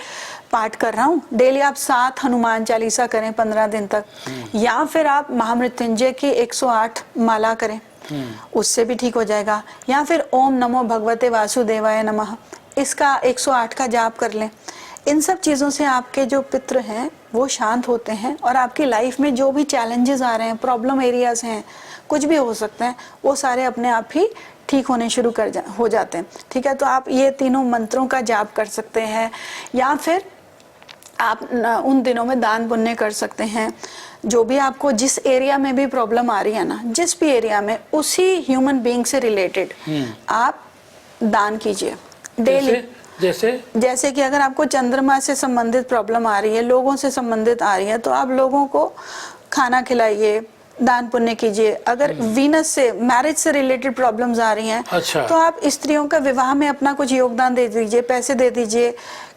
Speaker 2: पाठ कर रहा हूँ। डेली आप 7 हनुमान चालीसा करें 15 दिन तक, या फिर आप महामृत्युंजय की 108 माला करें, उससे भी ठीक हो जाएगा। या फिर ओम नमो भगवते वासुदेवाय नमः, इसका 108 का जाप कर लें। इन सब चीज़ों से आपके जो पितृ हैं वो शांत होते हैं, और आपकी लाइफ में जो भी चैलेंजेस आ रहे हैं, प्रॉब्लम एरियाज हैं, कुछ भी हो सकते हैं, वो सारे अपने आप ही ठीक होने शुरू हो जाते हैं, ठीक है। तो आप ये तीनों मंत्रों का जाप कर सकते हैं, या फिर आप उन दिनों में दान पुण्य कर सकते हैं। जो भी आपको जिस एरिया में भी प्रॉब्लम आ रही है ना, जिस भी एरिया में, उसी ह्यूमन बीइंग से रिलेटेड आप दान कीजिए डेली। जैसे कि अगर आपको चंद्रमा से संबंधित प्रॉब्लम आ रही है, लोगों से संबंधित आ रही है, तो आप लोगों को खाना खिलाइए, दान पुण्य कीजिए। अगर वीनस से, मैरिज से रिलेटेड प्रॉब्लम्स आ रही हैं,
Speaker 1: अच्छा,
Speaker 2: तो आप स्त्रियों का विवाह में अपना कुछ योगदान दे दीजिए, पैसे दे दीजिए,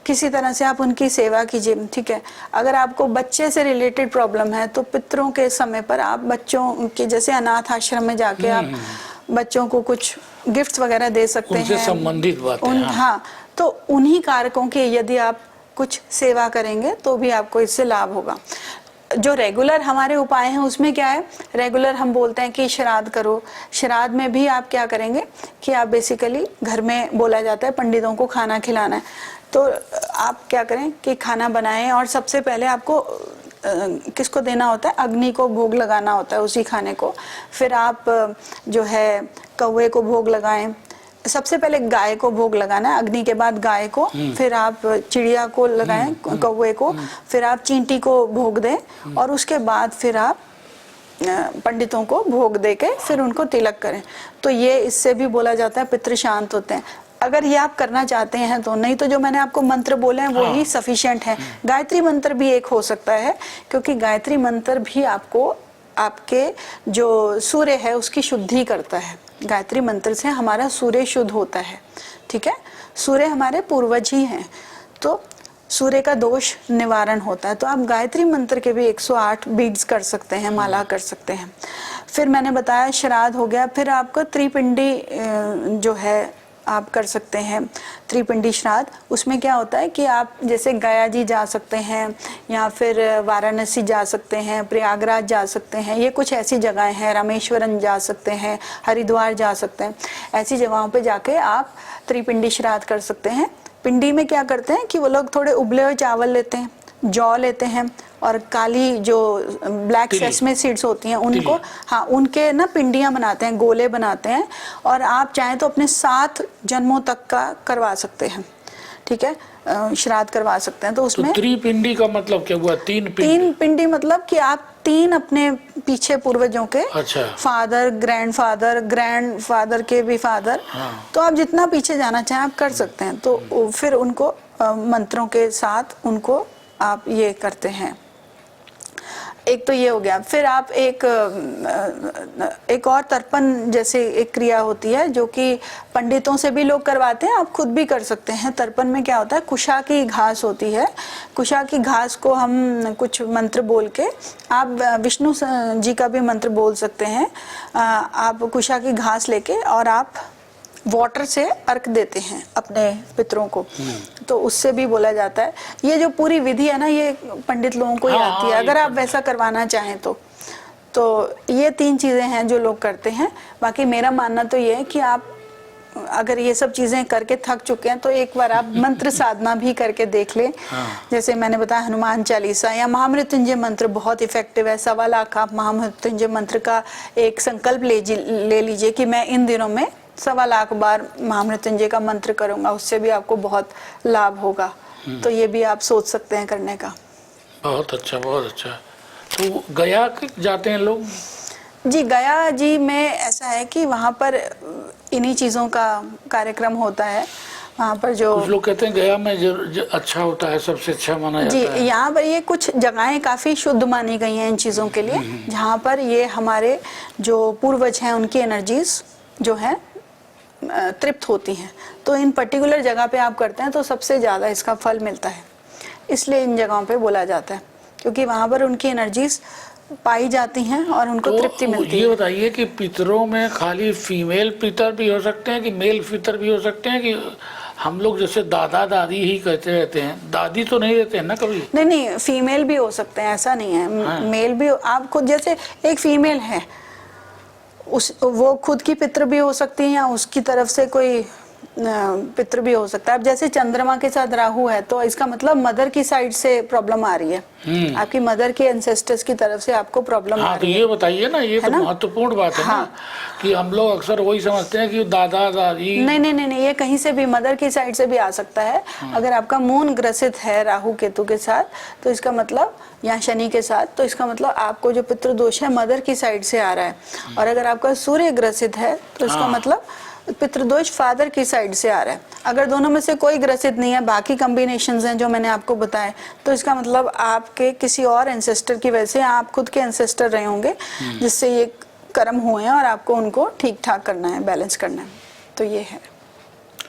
Speaker 2: किसी तरह से आप उनकी सेवा कीजिए, ठीक है। अगर आपको बच्चे से रिलेटेड प्रॉब्लम है, तो पितरों के समय पर आप बच्चों के, जैसे अनाथ आश्रम में जाके आप बच्चों को कुछ गिफ्ट्स वगैरह दे सकते हैं,
Speaker 1: उनसे संबंधित बातें।
Speaker 2: हाँ, तो उन्हीं कारकों की यदि आप कुछ सेवा करेंगे तो भी आपको इससे लाभ होगा। जो रेगुलर हमारे उपाय हैं उसमें क्या है, रेगुलर हम बोलते हैं कि श्राद्ध करो। श्राद्ध में भी आप क्या करेंगे कि आप बेसिकली, घर में बोला जाता है पंडितों को खाना खिलाना है, तो आप क्या करें कि खाना बनाएं, और सबसे पहले आपको किसको देना होता है, अग्नि को भोग लगाना होता है उसी खाने को। फिर आप जो है कौवे को भोग लगाएं, सबसे पहले गाय को भोग लगाना है, अग्नि के बाद गाय को, फिर आप चिड़िया को लगाएं, कौवे को, फिर आप चींटी को भोग दें, और उसके बाद फिर आप पंडितों को भोग दे के फिर उनको तिलक करें। तो ये, इससे भी बोला जाता है पितृ शांत होते हैं। अगर ये आप करना चाहते हैं तो, नहीं तो जो मैंने आपको मंत्र बोले हैं वो ही सफिशिएंट है। गायत्री मंत्र भी एक हो सकता है, क्योंकि गायत्री मंत्र भी आपको, आपके जो सूर्य है उसकी शुद्धि करता है। गायत्री मंत्र से हमारा सूर्य शुद्ध होता है, ठीक है। सूर्य हमारे पूर्वज ही हैं, तो सूर्य का दोष निवारण होता है। तो आप गायत्री मंत्र के भी 108 बीड्स कर सकते हैं, माला कर सकते हैं। फिर मैंने बताया श्राद्ध हो गया, फिर आपको त्रिपिंडी जो है आप कर सकते हैं त्रिपिंडी श्राद्ध। उसमें क्या होता है कि आप जैसे गया जी जा सकते हैं या फिर वाराणसी जा सकते हैं, प्रयागराज जा सकते हैं, ये कुछ ऐसी जगहें हैं, रामेश्वरम जा सकते हैं, हरिद्वार जा सकते हैं। ऐसी जगहों पे जाके आप त्रिपिंडी श्राद्ध कर सकते हैं। पिंडी में क्या करते हैं कि वो लोग थोड़े उबले हुए चावल लेते हैं, जौ लेते हैं और काली जो ब्लैक सेसमे सीड्स होती हैं उनको, हाँ, उनके ना पिंडियाँ बनाते हैं, गोले बनाते हैं, और आप चाहें तो अपने 7 जन्मों तक का करवा सकते हैं, ठीक है, श्राद्ध करवा सकते हैं। तो उसमें
Speaker 1: तो त्रिपिंडी का मतलब क्या हुआ? 3 पिंडी?
Speaker 2: 3 पिंडी मतलब कि आप 3 अपने पीछे पूर्वजों के,
Speaker 1: अच्छा,
Speaker 2: फादर, ग्रैंडफादर के भी फादर,
Speaker 1: हाँ।
Speaker 2: तो आप जितना पीछे जाना चाहें आप कर सकते हैं। तो फिर उनको मंत्रों के साथ उनको आप ये करते हैं। एक तो ये हो गया। फिर आप एक और तर्पण जैसे एक क्रिया होती है जो कि पंडितों से भी लोग करवाते हैं, आप खुद भी कर सकते हैं। तर्पण में क्या होता है, कुशा की घास होती है, कुशा की घास को हम कुछ मंत्र बोल के, आप विष्णु जी का भी मंत्र बोल सकते हैं, आप कुशा की घास लेके और आप वाटर से अर्घ देते हैं अपने पितरों को, तो उससे भी बोला जाता है। ये जो पूरी विधि है ना, ये पंडित लोगों को ही आती है, अगर आप वैसा करवाना चाहें तो ये 3 चीज़ें हैं जो लोग करते हैं। बाकी मेरा मानना तो ये है कि आप अगर ये सब चीज़ें करके थक चुके हैं तो एक बार आप मंत्र साधना भी करके देख लें। जैसे मैंने बताया, हनुमान चालीसा या महामृत्युंजय मंत्र बहुत इफेक्टिव है। 1.25 लाख आप महामृत्युंजय मंत्र का एक संकल्प ले लीजिए कि मैं इन दिनों में 1.25 लाख बार महामृत्युंजय का मंत्र करूंगा, उससे भी आपको बहुत लाभ होगा। तो ये भी आप सोच सकते हैं करने का।
Speaker 1: बहुत अच्छा, बहुत अच्छा। तो गया जाते हैं लोग?
Speaker 2: जी, गया जी में ऐसा है कि वहाँ पर इन्हीं चीज़ों का कार्यक्रम होता है। वहाँ पर जो
Speaker 1: कुछ लोग कहते हैं गया में जो अच्छा होता है, सबसे अच्छा माना जाता है।
Speaker 2: जी, यहाँ पर ये कुछ जगहें काफ़ी शुद्ध मानी गई हैं इन चीज़ों के लिए, जहाँ पर ये हमारे जो पूर्वज हैं उनकी एनर्जीज जो है तृप्त होती हैं। तो इन पर्टिकुलर जगह पे आप करते हैं तो सबसे ज़्यादा इसका फल मिलता है, इसलिए इन जगहों पे बोला जाता है, क्योंकि वहाँ पर उनकी एनर्जीज पाई जाती हैं और उनको तृप्ति मिलती है।
Speaker 1: ये बताइए कि पितरों में खाली फीमेल पितर भी हो सकते हैं कि मेल पितर भी हो सकते हैं? कि हम लोग जैसे दादा दादी ही कहते रहते हैं, दादी तो नहीं रहते हैं ना कभी?
Speaker 2: नहीं, फीमेल भी हो सकते हैं, ऐसा नहीं है।
Speaker 1: हाँ।
Speaker 2: मेल भी, आप खुद जैसे एक फीमेल है, वो खुद की पितृ भी हो सकती है या उसकी तरफ से कोई पितृ भी हो सकता है। अब जैसे चंद्रमा के साथ राहु है तो इसका मतलब मदर की साइड से प्रॉब्लम आ रही है, आपकी मदर के एंसेस्टर्स की तरफ से आपको प्रॉब्लम आ रही है।
Speaker 1: तो ये बताइए ना, ये तो महत्वपूर्ण बात है ना, कि हम लोग अक्सर वही समझते हैं कि दादा दादी।
Speaker 2: नहीं, ये कहीं से भी, मदर की साइड से भी आ सकता है। अगर आपका मून ग्रसित है राहु केतु के साथ तो इसका मतलब, या शनि के साथ, तो इसका मतलब आपको जो पितृदोष है मदर की साइड से आ रहा है। और अगर आपका सूर्य ग्रसित है तो इसका मतलब पितृदोष फादर की साइड से आ रहा है। अगर दोनों में से कोई ग्रसित नहीं है, बाकी कॉम्बिनेशंस हैं जो मैंने आपको बताए, तो इसका मतलब आपके किसी और एंसेस्टर की वजह से, आप खुद के एंसेस्टर रहे होंगे जिससे ये कर्म हुए हैं और आपको उनको ठीक ठाक करना है, बैलेंस करना है। तो ये है।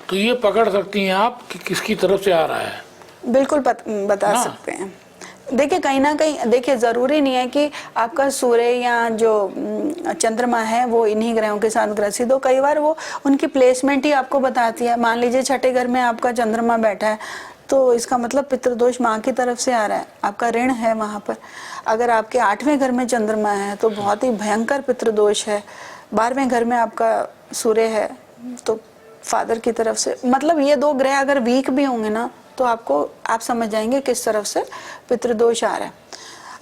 Speaker 1: तो ये पकड़ सकती हैं आप कि किसकी तरफ से आ रहा है?
Speaker 2: बिल्कुल बता सकते हैं। देखिए, कहीं ना कहीं, देखिए, ज़रूरी नहीं है कि आपका सूर्य या जो चंद्रमा है वो इन्हीं ग्रहों के साथ ग्रसित हो। कई बार वो उनकी प्लेसमेंट ही आपको बताती है। मान लीजिए 6ठे घर में आपका चंद्रमा बैठा है तो इसका मतलब पितृदोष माँ की तरफ से आ रहा है, आपका ऋण है वहाँ पर। अगर आपके 8वें घर में चंद्रमा है तो बहुत ही भयंकर पितृदोष है। 12वें घर में आपका सूर्य है तो फादर की तरफ से, मतलब ये 2 ग्रह अगर वीक भी होंगे ना तो आप समझ जाएंगे किस तरफ से पितृदोष आ रहा है।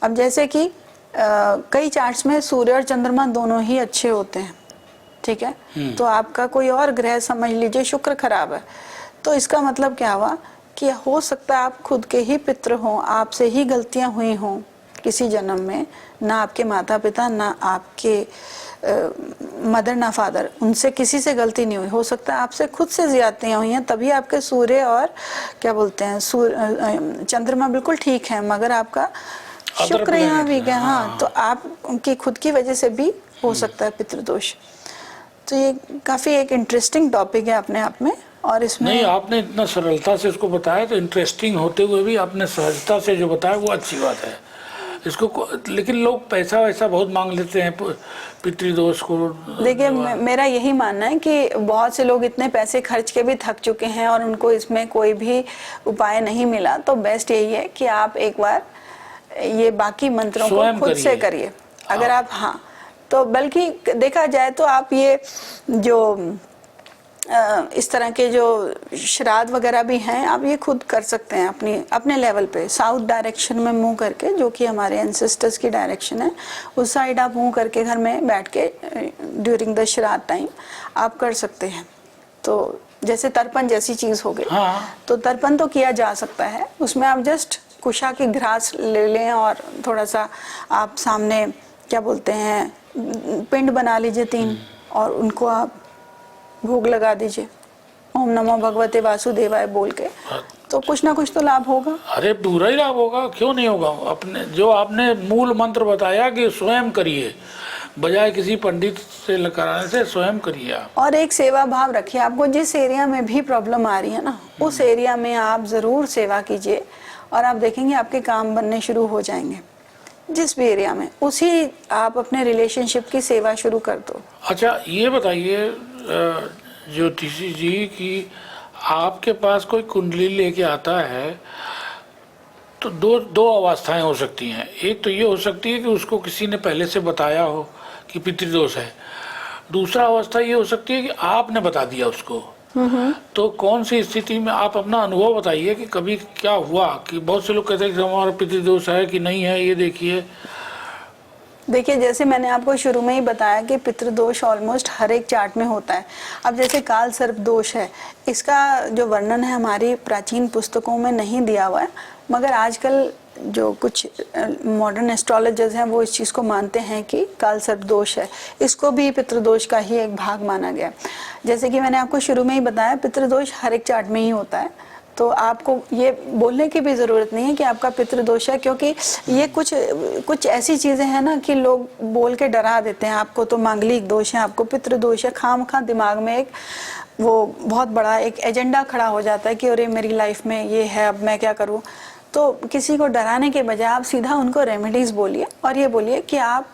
Speaker 2: अब जैसे कि कई चार्ट्स में सूर्य और चंद्रमा दोनों ही अच्छे होते हैं, ठीक है, तो आपका कोई और ग्रह, समझ लीजिए शुक्र खराब है, तो इसका मतलब क्या हुआ कि हो सकता है आप खुद के ही पितृ हों, आपसे ही गलतियां हुई हों किसी जन्म में, ना आपके माता पिता, ना आपके मदर, ना फादर, उनसे किसी से गलती नहीं हुई। हो सकता है आपसे खुद से ज्यादतियां हुई हैं, तभी आपके सूर्य और क्या बोलते हैं चंद्रमा बिल्कुल ठीक है, मगर आपका शुक्र यहाँ भी गया। हाँ, तो आप उनकी खुद की वजह से भी हो सकता है पितृदोष। तो ये काफी एक इंटरेस्टिंग टॉपिक है अपने आप में। और इसमें
Speaker 1: नहीं, आपने इतना सरलता से इसको बताया, तो इंटरेस्टिंग होते हुए भी आपने सहजता से जो बताया वो अच्छी बात है। लेकिन लोग पैसा वैसा बहुत मांग लेते हैं पितृदोष को।
Speaker 2: देखिए मेरा यही मानना है कि बहुत से लोग इतने पैसे खर्च के भी थक चुके हैं और उनको इसमें कोई भी उपाय नहीं मिला, तो बेस्ट यही है कि आप एक बार ये बाकी मंत्रों को खुद से करिए। अगर आप तो बल्कि देखा जाए तो आप ये जो इस तरह के जो श्राद्ध वगैरह भी हैं, आप ये खुद कर सकते हैं अपने लेवल पे। साउथ डायरेक्शन में मुंह करके, जो कि हमारे एंसेस्टर्स की डायरेक्शन है, उस साइड आप मुंह करके घर में बैठ के ड्यूरिंग द श्राद्ध टाइम आप कर सकते हैं। तो जैसे तर्पण जैसी चीज हो गई, तो तर्पण तो किया जा सकता है। उसमें आप जस्ट कुशा की घास ले लें और थोड़ा सा आप सामने क्या बोलते हैं पिंड बना लीजिए 3, और उनको आप भोग लगा दीजिए ओम नमो भगवते वासुदेवाय बोल के, तो कुछ ना कुछ तो लाभ होगा।
Speaker 1: अरे पूरा ही लाभ होगा, क्यों नहीं होगा। अपने जो आपने मूल मंत्र बताया कि स्वयं करिए, बजाय किसी पंडित से कराने से स्वयं करिए आप।
Speaker 2: और एक सेवा भाव रखिए। आपको जिस एरिया में भी प्रॉब्लम आ रही है ना, उस एरिया में आप जरूर सेवा कीजिए और आप देखेंगे आपके काम बनने शुरू हो जाएंगे। जिस भी एरिया में, उसी आप अपने रिलेशनशिप की सेवा शुरू कर दो।
Speaker 1: अच्छा ये बताइए ज्योतिषी जी कि आपके पास कोई कुंडली लेके आता है तो दो अवस्थाएं हो सकती हैं। एक तो ये हो सकती है कि उसको किसी ने पहले से बताया हो कि पितृदोष है। दूसरा अवस्था ये हो सकती है कि आपने बता दिया उसको। तो कौन सी स्थिति में आप अपना अनुभव बताइए कि कभी क्या हुआ कि बहुत से लोग कहते हैं कि हमारा पितृदोष है कि नहीं है, ये देखिए।
Speaker 2: देखिए जैसे मैंने आपको शुरू में ही बताया कि पितृदोष ऑलमोस्ट हर एक चार्ट में होता है। अब जैसे काल सर्प दोष है, इसका जो वर्णन है हमारी प्राचीन पुस्तकों में नहीं दिया हुआ है, मगर आजकल जो कुछ मॉडर्न एस्ट्रोलॉजर्स हैं वो इस चीज़ को मानते हैं कि काल सर्प दोष है। इसको भी पितृदोष का ही एक भाग माना गया। जैसे कि मैंने आपको शुरू में ही बताया, पितृदोष हर एक चार्ट में ही होता है। तो आपको ये बोलने की भी ज़रूरत नहीं है कि आपका पितृदोष है, क्योंकि ये कुछ ऐसी चीज़ें हैं ना कि लोग बोल के डरा देते हैं। आपको तो मांगलिक दोष है, आपको पितृदोष है, खामखा दिमाग में एक वो बहुत बड़ा एक एजेंडा खड़ा हो जाता है कि अरे मेरी लाइफ में ये है, अब मैं क्या करूँ। तो किसी को डराने के बजाय आप सीधा उनको रेमेडीज़ बोलिए और ये बोलिए कि आप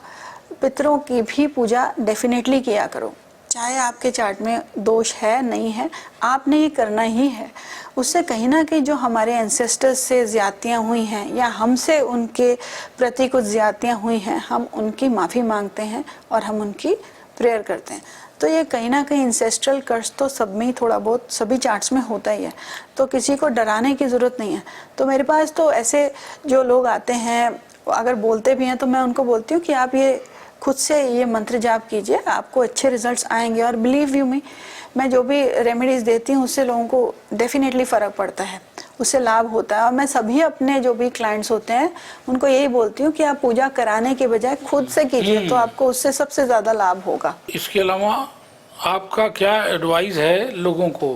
Speaker 2: पितरों की भी पूजा डेफिनेटली किया करो, चाहे आपके चार्ट में दोष है नहीं है, आपने ये करना ही है। उससे कहीं ना कहीं जो हमारे एंसेस्टर्स से ज़्यादतियाँ हुई हैं या हमसे उनके प्रति कुछ ज़्यादतियाँ हुई हैं, हम उनकी माफ़ी मांगते हैं और हम उनकी प्रेयर करते हैं। तो ये कहीं ना कहीं इंसेस्ट्रल कर्स तो सब में ही थोड़ा बहुत सभी चार्ट्स में होता ही है, तो किसी को डराने की ज़रूरत नहीं है। तो मेरे पास तो ऐसे जो लोग आते हैं, अगर बोलते भी हैं तो मैं उनको बोलती हूँ कि आप ये खुद से ये मंत्र जाप कीजिए, आपको अच्छे रिजल्ट्स आएंगे। और बिलीव यू मी, मैं जो भी रेमेडीज़ देती हूँ उससे लोगों को डेफिनेटली फ़र्क पड़ता है, उससे लाभ होता है। और मैं सभी अपने जो भी क्लाइंट्स होते हैं उनको यही बोलती हूँ कि आप पूजा कराने के बजाय खुद से कीजिए, तो आपको उससे सबसे ज़्यादा लाभ होगा।
Speaker 1: इसके अलावा आपका क्या एडवाइस है लोगों को,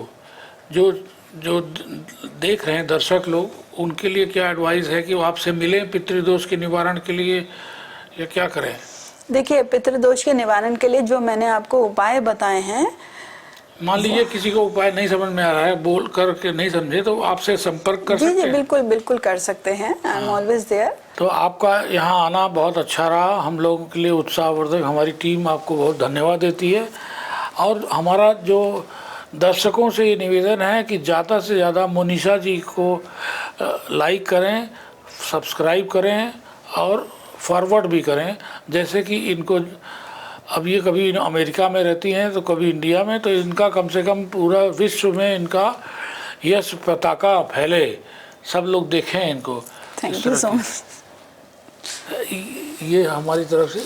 Speaker 1: जो देख रहे हैं दर्शक लोग, उनके लिए क्या एडवाइस है कि वो आपसे मिलें पितृदोष के निवारण के लिए या क्या करें?
Speaker 2: देखिए पितृदोष के निवारण के लिए जो मैंने आपको उपाय बताए हैं,
Speaker 1: मान लीजिए किसी को उपाय नहीं समझ में आ रहा है, बोल करके नहीं समझे, तो आपसे संपर्क कर सकते हैं।
Speaker 2: बिल्कुल बिल्कुल कर सकते हैं, आई एम ऑलवेज देयर।
Speaker 1: तो आपका यहाँ आना बहुत अच्छा रहा, हम लोगों के लिए उत्साहवर्धक। हमारी टीम आपको बहुत धन्यवाद देती है। और हमारा जो दर्शकों से ये निवेदन है कि ज़्यादा से ज़्यादा मोनिशा जी को लाइक करें, सब्सक्राइब करें और फॉरवर्ड भी करें। जैसे कि इनको अब ये कभी अमेरिका में रहती हैं तो कभी इंडिया में, तो इनका कम से कम पूरा विश्व में इनका यश पताका फैले, सब लोग देखें इनको।
Speaker 2: Thank you so much.
Speaker 1: ये हमारी तरफ से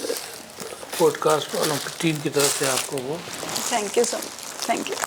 Speaker 1: पॉडकास्ट ओलंपिक टीम की तरफ से आपको वो
Speaker 2: thank you so much. Thank you.